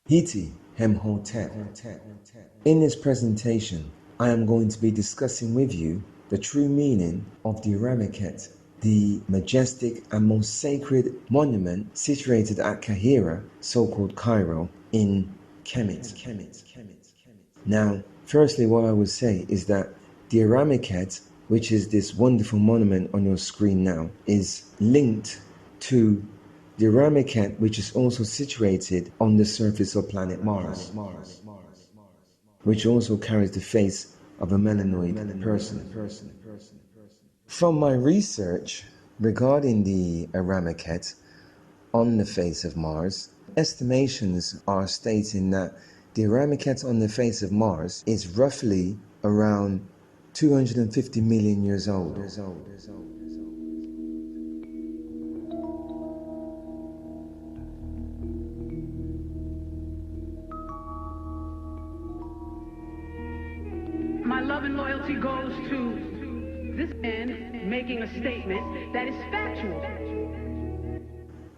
Hiti Hemhotep. In this presentation, I am going to be discussing with you the true meaning of the Haram Aket, the majestic and most sacred monument situated at Kahira, so-called Cairo, in Kemet. Now, firstly, what I would say is that the Haram Aket, which is this wonderful monument on your screen now, is linked to the Haram Aket, which is also situated on the surface of planet Mars, which also carries the face of a melanoid person. From my research regarding the Haram Aket on the face of Mars, estimations are stating that the Haram Aket on the face of Mars is roughly around 250 million years old. My love and loyalty goes to this man making a statement that is factual.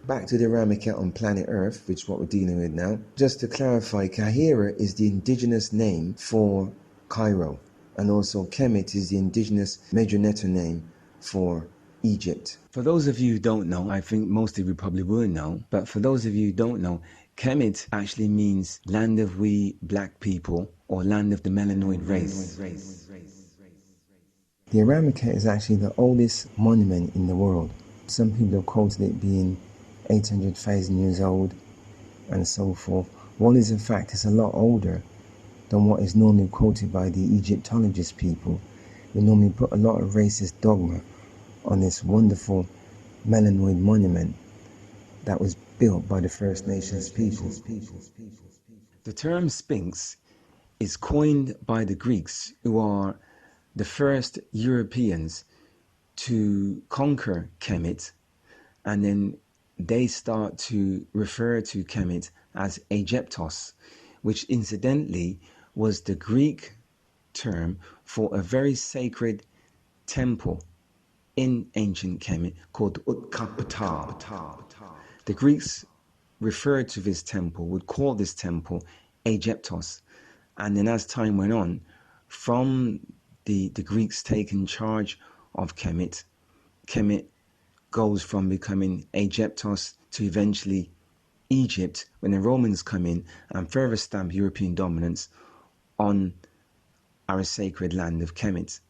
Back to the Haram Aket on planet Earth, which is what we're dealing with now. Just to clarify, Kahira is the indigenous name for Cairo, and also Kemet is the indigenous Medjugorje name for Egypt. For those of you who don't know, I think most of you probably will know, but for those of you who don't know, Kemet actually means land of we black people, or land of the melanoid race. The Haram Aket is actually the oldest monument in the world. Some people have quoted it being 800,000 years old and so forth. Well, is in fact it's a lot older than what is normally quoted by the Egyptologist people, who normally put a lot of racist dogma on this wonderful melanoid monument that was built by the First Nations people. The term Sphinx is coined by the Greeks, who are the first Europeans to conquer Kemet, and then they start to refer to Kemet as Aegyptos, which incidentally was the Greek term for a very sacred temple in ancient Kemet called Utkapata. The Greeks referred to this temple, would call this temple Aegyptos, and then as time went on, from the Greeks taking charge of Kemet, Kemet goes from becoming Aegyptos to eventually Egypt when the Romans come in and further stamp European dominance on our sacred land of Kemet.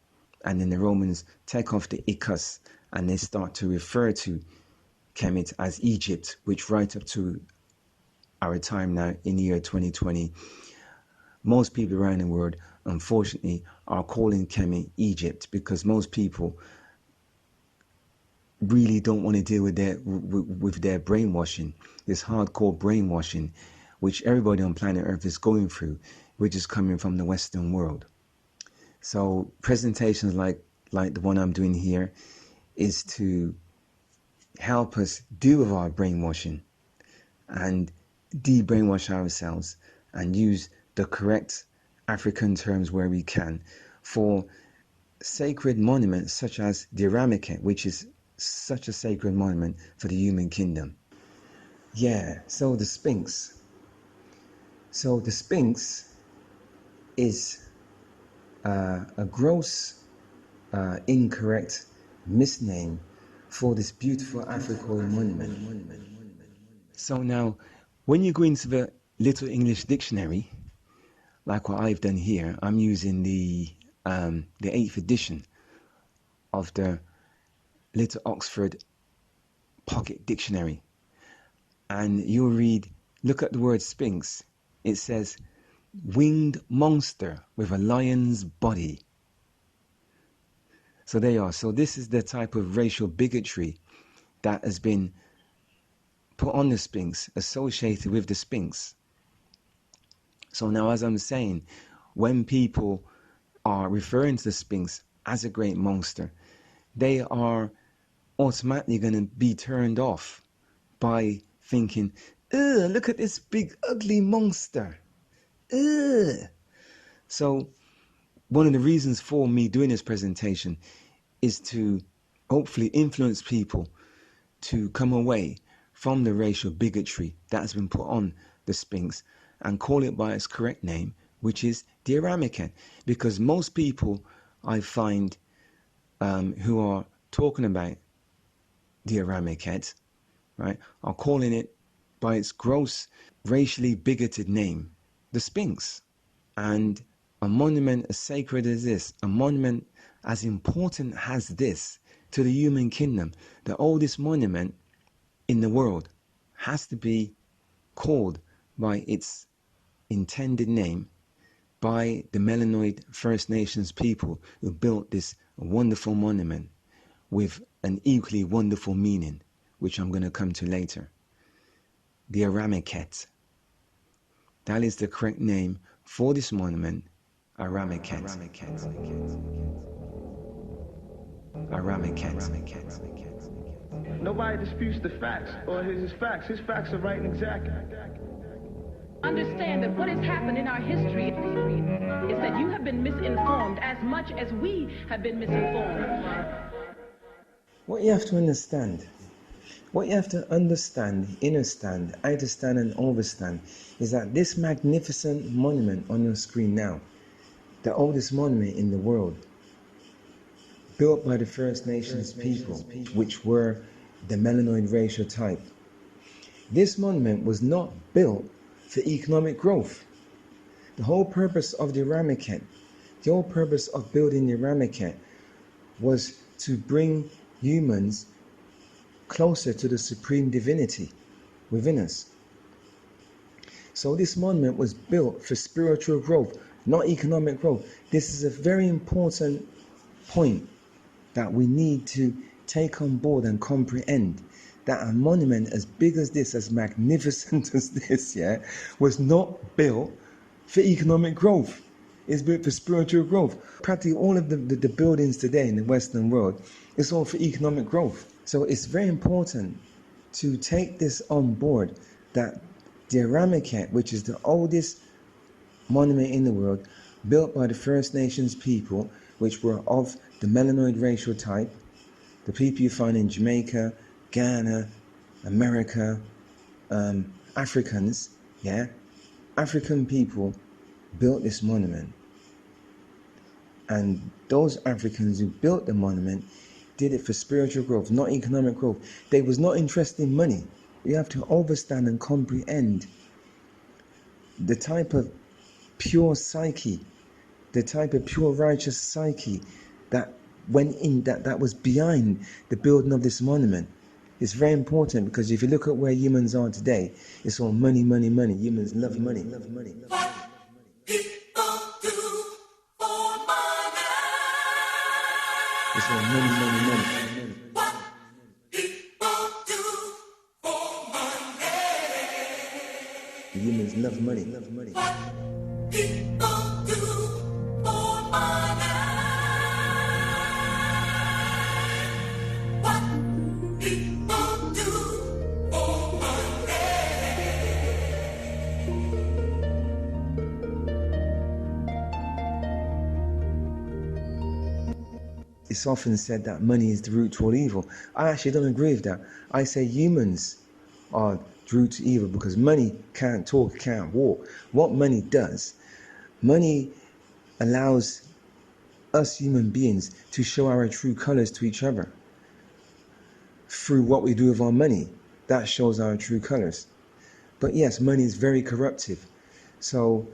And then the Romans take off the Icus and they start to refer to Kemet as Egypt, which right up to our time now in the year 2020, most people around the world, unfortunately, are calling Kemet Egypt because most people really don't want to deal with their brainwashing, this hardcore brainwashing, which everybody on planet Earth is going through, which is coming from the Western world. So presentations like the one I'm doing here is to help us deal with our brainwashing and de-brainwash ourselves and use the correct African terms where we can for sacred monuments such as the Haram Aket, which is such a sacred monument for the human kingdom. Yeah, so the Sphinx. So the Sphinx is a gross, incorrect misname for this beautiful African monument. So now, when you go into the Little English Dictionary, like what I've done here, I'm using the 8th edition of the Little Oxford Pocket Dictionary, and you'll read, look at the word Sphinx. It says winged monster with a lion's body. So there you are. So this is the type of racial bigotry that has been put on the Sphinx, associated with the Sphinx. So now, as I'm saying, when people are referring to the Sphinx as a great monster, they are automatically going to be turned off by thinking, ugh, look at this big ugly monster. Ugh. So one of the reasons for me doing this presentation is to hopefully influence people to come away from the racial bigotry that has been put on the Sphinx and call it by its correct name, which is the Haram Aket. Because most people I find who are talking about the Haram Aket, right, are calling it by its gross, racially bigoted name, the Sphinx. And a monument as sacred as this, a monument as important as this to the human kingdom, the oldest monument in the world, has to be called by its intended name by the Melanoid First Nations people who built this wonderful monument with an equally wonderful meaning, which I'm going to come to later. The Haram Aket. That is the correct name for this monument, Haram Aket. Haram Aket. Nobody disputes the facts or his facts. His facts are right and exact. Understand that what has happened in our history is that you have been misinformed as much as we have been misinformed. What you have to understand, understand, and overstand is that this magnificent monument on your screen now, the oldest monument in the world, built by the First Nations people, which were the Melanoid racial type. This monument was not built for economic growth. The whole purpose of the Haram Aket, the whole purpose of building the Haram Aket was to bring humans closer to the supreme divinity within us. So this monument was built for spiritual growth, not economic growth. This is a very important point that we need to take on board and comprehend, that a monument as big as this, as magnificent as this, was not built for economic growth. It's built for spiritual growth. Practically all of the buildings today in the Western world, it's all for economic growth. So it's very important to take this on board, that the Haram Aket, which is the oldest monument in the world, built by the First Nations people, which were of the Melanoid racial type, the people you find in Jamaica, Ghana, America, Africans, African people built this monument. And those Africans who built the monument did it for spiritual growth, not economic growth. They was not interested in money. You have to understand and comprehend the type of pure psyche, the type of pure righteous psyche that went in, that was behind the building of this monument. It's very important, because if you look at where humans are today, it's all money, money, money. Humans love money. What people do for money. It's all money, money, money. What people do for money. Humans love money. What people do for money. What people do for money. It's often said that money is the root to all evil. I actually don't agree with that. I say humans are the root to evil, because money can't talk, can't walk. What money does, money allows us human beings to show our true colors to each other. Through what we do with our money, that shows our true colors. But yes, money is very corruptive. So,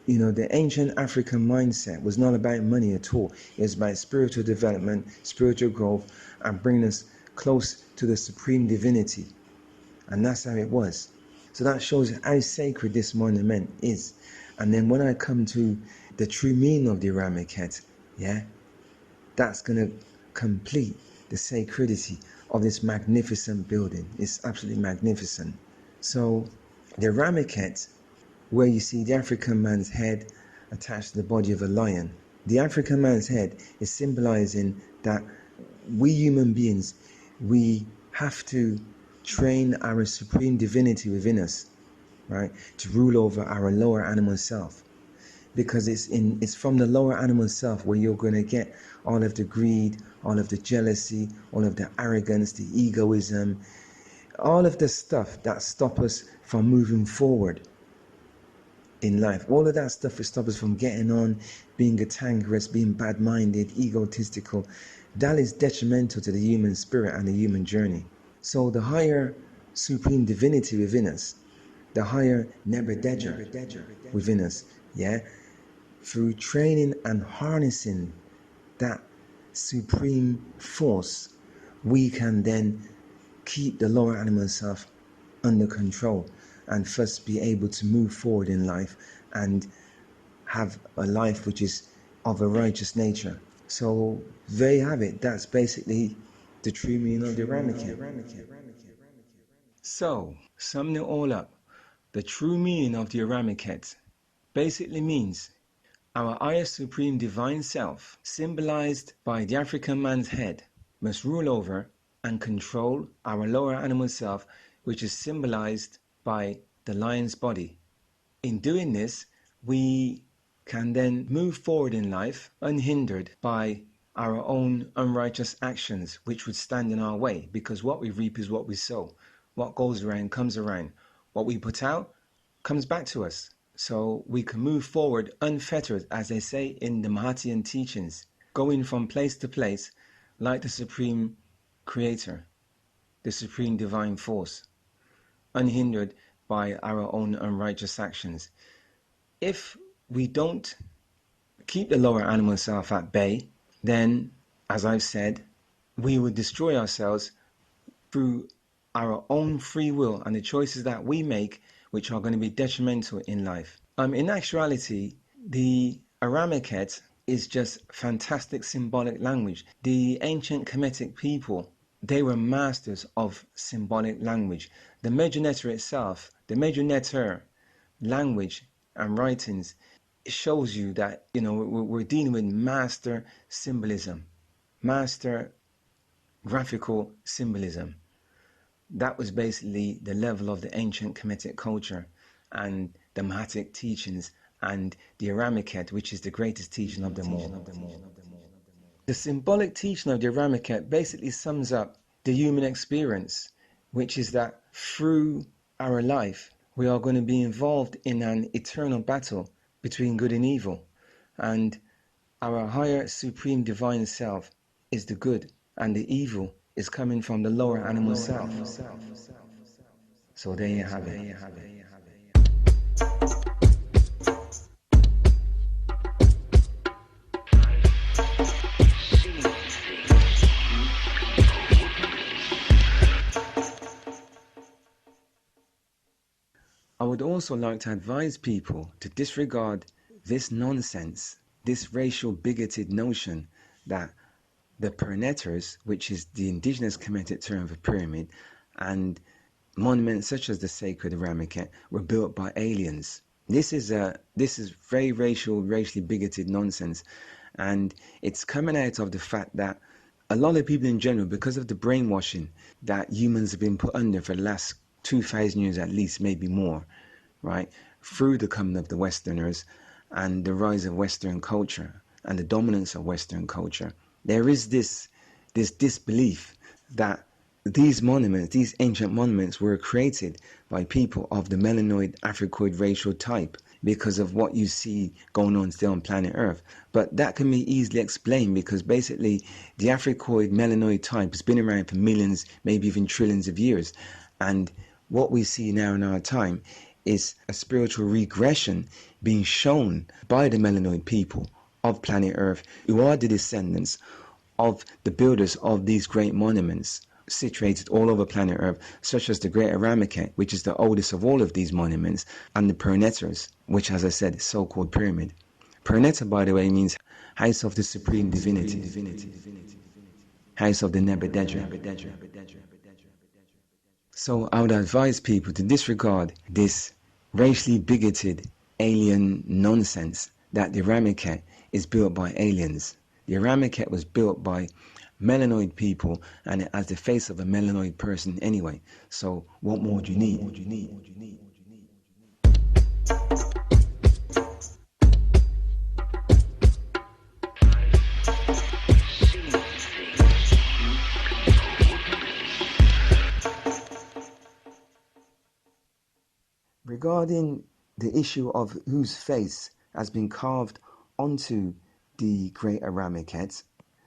the ancient African mindset was not about money at all. It was about spiritual development, spiritual growth, and bringing us close to the supreme divinity. And that's how it was. So that shows how sacred this monument is. And then when I come to the true meaning of the Haram Aket, that's going to complete the sacredity of this magnificent building. It's absolutely magnificent. So the Haram Aket, where you see the African man's head attached to the body of a lion, the African man's head is symbolizing that we human beings, we have to train our supreme divinity within us, right, to rule over our lower animal self. Because it's from the lower animal self where you're going to get all of the greed, all of the jealousy, all of the arrogance, the egoism, all of the stuff that stop us from moving forward. in life. All of that stuff will stop us from getting on, being cantankerous, being bad-minded, egotistical. That is detrimental to the human spirit and the human journey. So the higher supreme divinity within us, the higher Nebuchadnezzar within us, yeah, through training and harnessing that supreme force, we can then keep the lower animal self under control and first be able to move forward in life and have a life which is of a righteous nature. So there you have it. That's basically the true meaning of the Haram Aket. So, summing it all up, the true meaning of the Haram Aket basically means our higher supreme divine self, symbolized by the African man's head, must rule over and control our lower animal self, which is symbolized by the lion's body. In doing this, we can then move forward in life unhindered by our own unrighteous actions, which would stand in our way, because what we reap is what we sow. What goes around comes around. What we put out comes back to us. So we can move forward unfettered, as they say in the Mahatian teachings, going from place to place like the Supreme Creator, the Supreme Divine Force, unhindered by our own unrighteous actions. If we don't keep the lower animal self at bay, then, as I've said, we would destroy ourselves through our own free will and the choices that we make, which are going to be detrimental in life. In actuality, the Haram Aket is just fantastic symbolic language. The ancient Kemetic people, they were masters of symbolic language. The Major Netter itself, the Major Netter language and writings, shows you that, we're dealing with master symbolism, master graphical symbolism. That was basically the level of the ancient Kemetic culture and the Mahatic teachings and the Haram Aket, which is the greatest teaching of them all. The symbolic teaching of the Haram Aket basically sums up the human experience, which is that through our life, we are going to be involved in an eternal battle between good and evil. And our higher supreme divine self is the good, and the evil is coming from the lower animal self. So there you have it. I would also like to advise people to disregard this nonsense, this racial bigoted notion that the pernetters, which is the indigenous Kemetic term for pyramid, and monuments such as the sacred Haram Aket were built by aliens. This is very racially bigoted nonsense, and it's coming out of the fact that a lot of people in general, because of the brainwashing that humans have been put under for the last 2,000 years at least, maybe more, right, through the coming of the Westerners and the rise of Western culture and the dominance of Western culture, there is this disbelief that these monuments, these ancient monuments, were created by people of the melanoid Africoid racial type because of what you see going on still on planet Earth. But that can be easily explained because basically the Africoid melanoid type has been around for millions, maybe even trillions of years. And what we see now in our time is a spiritual regression being shown by the melanoid people of planet Earth, who are the descendants of the builders of these great monuments situated all over planet Earth, such as the Great Haram Aket, which is the oldest of all of these monuments, and the Pernetters, which, as I said, is so-called pyramid. Pernetter, by the way, means house of the supreme divinity, house of the Nebuchadnezzar. So I would advise people to disregard this racially bigoted alien nonsense that the Haram Aket is built by aliens. The Haram Aket was built by melanoid people, and it has the face of a melanoid person anyway. So what more do you need? Regarding the issue of whose face has been carved onto the Great Haram Aket.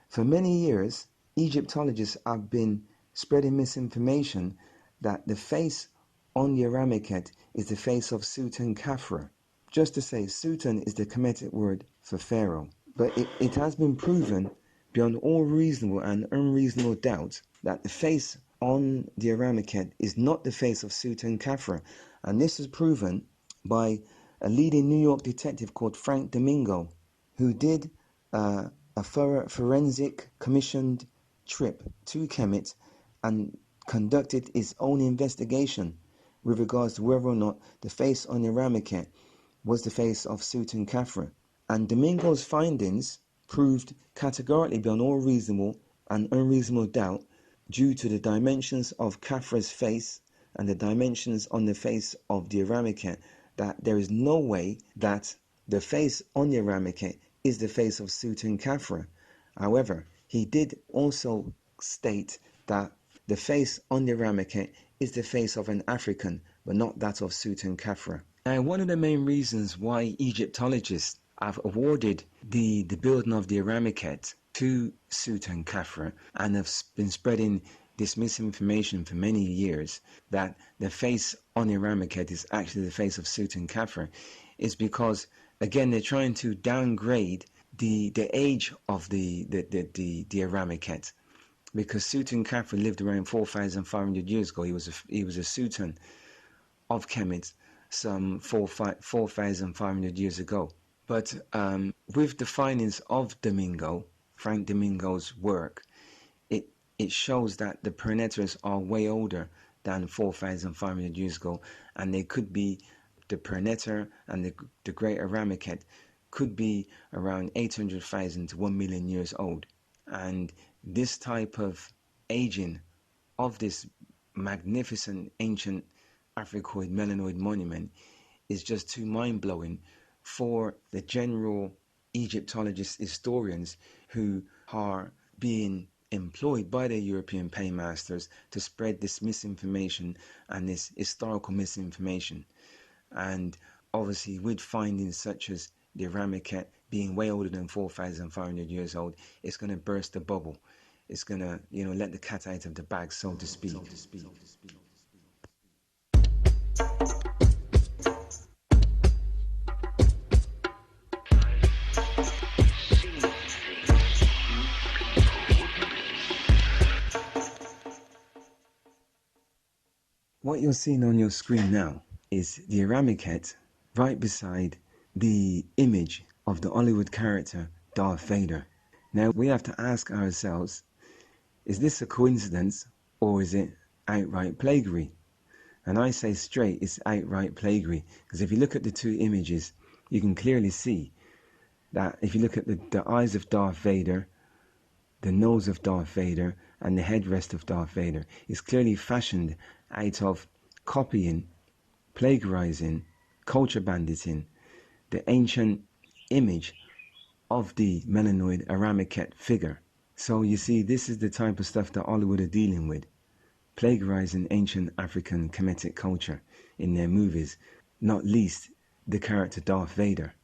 For many years, Egyptologists have been spreading misinformation that the face on the Haram Aket is the face of Sultan Khafra. Just to say, Sultan is the Kemetic word for Pharaoh. But it has been proven beyond all reasonable and unreasonable doubt that the face on the Haram Aket is not the face of Sultan Khafra. And this is proven by a leading New York detective called Frank Domingo, who did a forensic commissioned trip to Kemet and conducted his own investigation with regards to whether or not the face on the Haram Aket was the face of Sultan Khafra. And Domingo's findings proved categorically beyond all reasonable and unreasonable doubt, due to the dimensions of Khafra's face and the dimensions on the face of the Haram Aket, that there is no way that the face on the Haram Aket is the face of Sultan Khafra. However, he did also state that the face on the Haram Aket is the face of an African, but not that of Sultan Khafra. And one of the main reasons why Egyptologists have awarded the building of the Haram Aket to Sultan Khafra and have been spreading this misinformation for many years that the face on the Haram Aket is actually the face of Sultan Khafra is because, again, they're trying to downgrade the age of the Haram Aket, because Sultan Khafra lived around 4,500 years ago. He was a sultan of Kemet some 4,500 years ago. But with the findings of Frank Domingo's work, it shows that the Perneters are way older than 4,500 years ago, and they could be, the Perneter and the Great Haram Aket could be around 800,000 to 1 million years old. And this type of aging of this magnificent ancient Africoid melanoid monument is just too mind-blowing for the general Egyptologist historians who are being employed by the European paymasters to spread this misinformation and this historical misinformation. And obviously with findings such as the Haram Aket being way older than 4,500 years old, it's going to burst the bubble. It's going to, let the cat out of the bag, so to speak. What you're seeing on your screen now is the Haram Aket right beside the image of the Hollywood character Darth Vader. Now we have to ask ourselves, is this a coincidence or is it outright plagiary? And I say straight, it's outright plagiary, because if you look at the two images, you can clearly see that if you look at the eyes of Darth Vader, the nose of Darth Vader, and the headrest of Darth Vader is clearly fashioned out of copying, plagiarizing, culture banditing the ancient image of the melanoid Haram Aket figure. So you see, this is the type of stuff that Hollywood are dealing with, plagiarizing ancient African Kemetic culture in their movies, not least the character Darth Vader.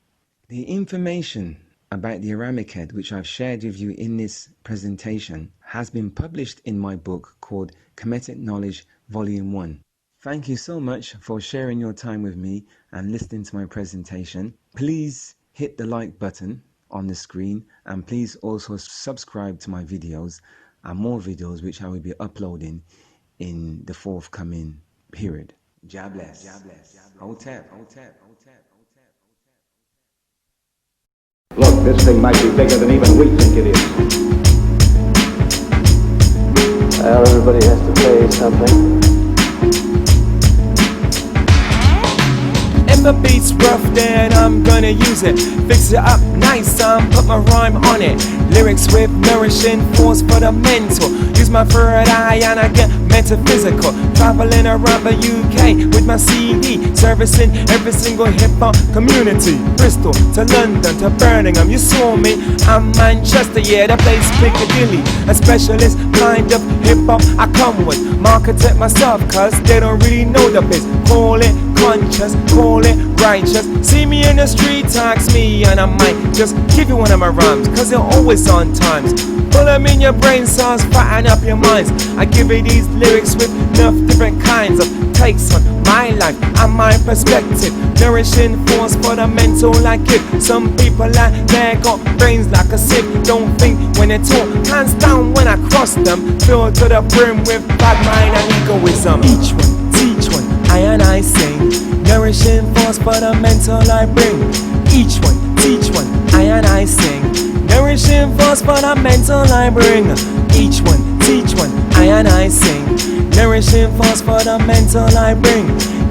The information about the Haram Aket, which I've shared with you in this presentation, has been published in my book called Kemetic Knowledge Volume 1. Thank you so much for sharing your time with me and listening to my presentation. Please hit the like button on the screen, and please also subscribe to my videos and more videos which I will be uploading in the forthcoming period. God bless. Hotep. Look, this thing might be bigger than even we think it is. Well, everybody has to pay something. If the beat's rough, then I'm gonna use it. Fix it up nice, put my rhyme on it. Lyrics with nourishing force for the mental. Use my third eye and I get metaphysical. traveling around the UK with my CD, servicing every single hip-hop community. Bristol to London to Birmingham, you saw me. I'm Manchester, yeah, the place Piccadilly. A specialist kind of hip-hop I come with. Market it myself, cause they don't really know the biz. Call it conscious, call it righteous. See me in the street, ask me, and I might just give you one of my rhymes, cause they're always on times. Pull them in your brain cells, fatten up your minds. I give you these lyrics with enough different kinds of takes on my life and my perspective. Nourishing force for the mental like it. Some people like they got brains like a sieve. Don't think when they talk, hands down when I cross them. Filled to the brim with bad mind and egoism. Each one, teach one, I sing. Nourishing force for the mental I bring. Each one, teach one, I sing. Nourishing force for the mental I bring. Each one, teach one, I sing. Nourishing force for the mental I bring.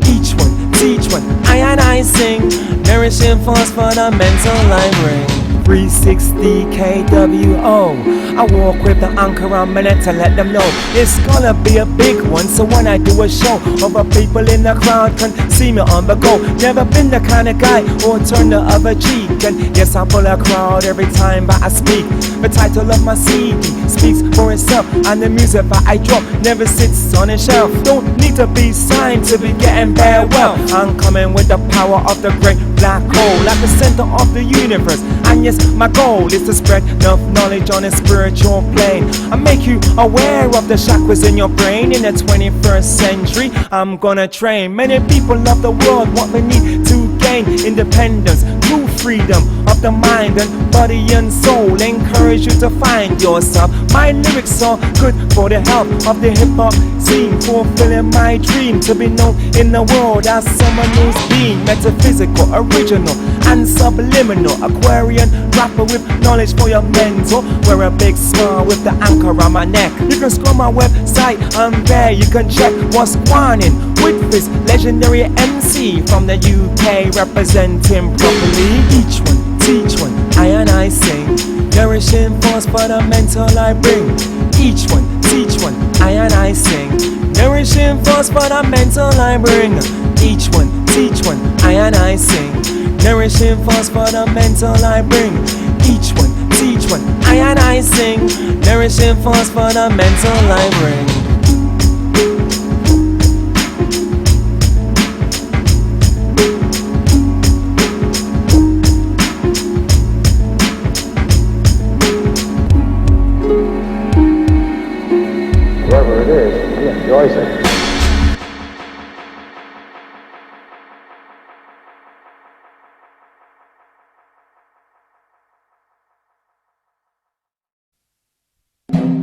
Each one, teach one, I sing. Nourishing force for the mental I bring. 360 KWO. I walk with the anchor on my neck to let them know it's gonna be a big one. So when I do a show, other people in the crowd can see me on the go. Never been the kind of guy who'll turn the other cheek. And yes, I pull a crowd every time that I speak. The title of my CD speaks for itself, and the music that I drop never sits on a shelf. Don't need to be signed to be getting bare well. I'm coming with the power of the great black hole at the center of the universe. And yes, my goal is to spread enough knowledge on a spiritual plane. I make you aware of the chakras in your brain. In the 21st century, I'm gonna train many people of the world what they need to gain independence, true freedom of the mind and body and soul. Encourage you to find yourself. My lyrics are good for the health of the hip-hop scene, fulfilling my dream to be known in the world as someone who's being metaphysical, original and subliminal. Aquarian rapper with knowledge for your mental. Wear a big smile with the anchor on my neck. You can scroll my website, I'm there. You can check what's going on with this legendary MC from the UK, representing properly. Each one, teach one, I sing. Nourishing force for the mental I bring. Each one, teach one, I sing. Nourishing force for the mental I bring. Each one, teach one, I sing. Nourishing force for the mental I bring. Each one, teach one, I sing. Nourishing force for the mental I bring. Whoever it is, he enjoys it.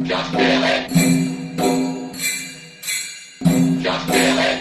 Just feel it. Just feel it.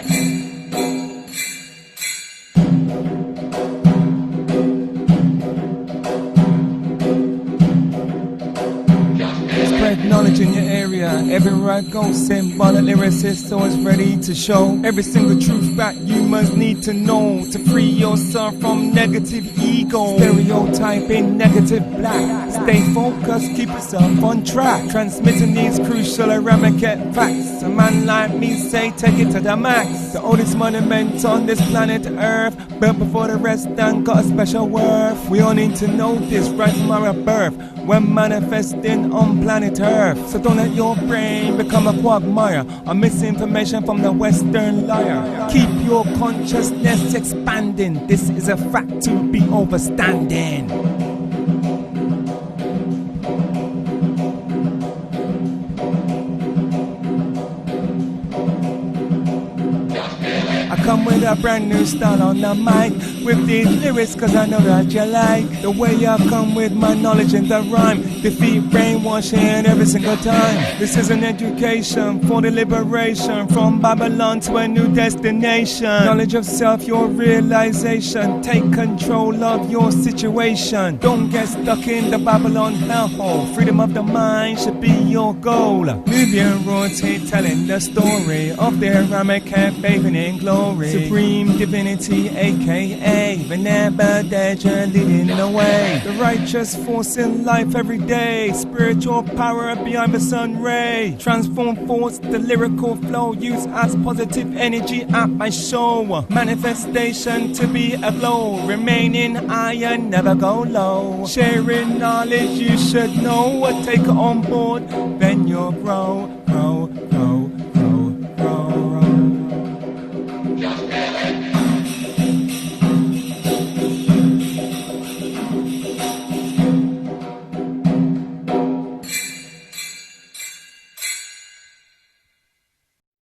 Spread knowledge in your area. Everywhere I go, symbolic lyricist always ready to show every single truth that you must need to know to free yourself from negative ego. Stereotyping negative black. Stay focused, keep yourself on track. Transmitting these crucial Haram Aket facts. A man like me say, take it to the max. The oldest monument on this planet Earth, built before the rest and got a special worth. We all need to know this right from our birth, when manifesting on planet Earth. So don't let your brain become a quagmire or misinformation from the Western liar. Keep your consciousness expanding. This is a fact to be overstanding. I come with a brand new style on the mic with these lyrics cause I know that you like the way I come with my knowledge in the rhyme. Defeat brainwashing every single time. This is an education for the liberation from Babylon to a new destination. Knowledge of self, your realization. Take control of your situation. Don't get stuck in the Babylon hellhole. Freedom of the mind should be your goal. Nubian royalty telling the story of their Haram Aket bathing in glory. glory. Supreme divinity, aka the never dead, you're leading the way. The righteous force in life every day. Spiritual power behind the sun ray. Transform thoughts, the lyrical flow. Use as positive energy at my show. Manifestation to be a glow. Remaining high and never go low. Sharing knowledge you should know. Take it on board, then you'll grow, grow,